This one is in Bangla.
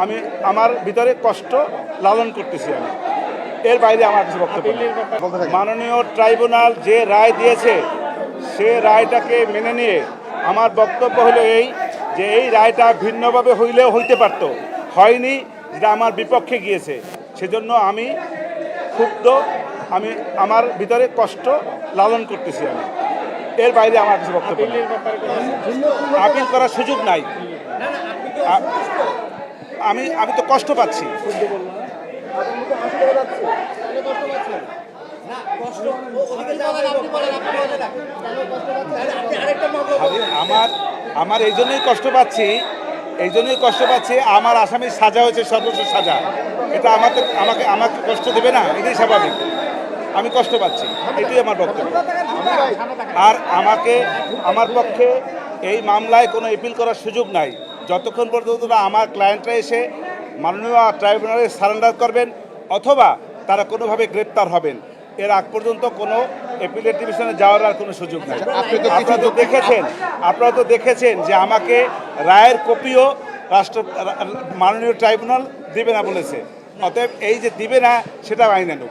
আমি আমার ভিতরে কষ্ট লালন করতেছি। আমি এর বাইরে আমার কিছু বক্তব্য নেই। মাননীয় ট্রাইব্যুনাল যে রায় দিয়েছে সে রায়টাকে মেনে নিয়ে আমার বক্তব্য হলো এই যে এই রায়টা ভিন্নভাবে হইলেও হইতে পারত, হয়নি, যেটা আমার বিপক্ষে গিয়েছে। সেজন্য আমি ক্ষুব্ধ, আমি আমার ভিতরে কষ্ট লালন করতেছি। আমি এর বাইরে আমার কিছু বক্তব্য নেই। আপিল করার সুযোগ নাই। আমি তো কষ্ট পাচ্ছি। আমার এই জন্যই কষ্ট পাচ্ছি, আমার আসামির সাজা হয়েছে সর্বোচ্চ সাজা। এটা আমাকে কষ্ট দেবে না, এটাই স্বাভাবিক। আমি কষ্ট পাচ্ছি, এটাই আমার বক্তব্য। আর আমার পক্ষে এই মামলায় কোনো অ্যাপিল করার সুযোগ নাই যতক্ষণ পর্যন্ত না আমার ক্লায়েন্টরা এসে মাননীয় ট্রাইব্যুনালে সারেন্ডার করবেন অথবা তারা কোনোভাবে গ্রেপ্তার হবেন। এর আগ পর্যন্ত কোনো অ্যাপিলেট ডিভিশনে যাওয়ার আর কোনো সুযোগ নেই। আপনারা তো দেখেছেন যে আমাকে রায়ের কপিও মাননীয় ট্রাইব্যুনাল দিবে না বলেছে। অতএব এই যে দিবে না সেটা আইনানুগ।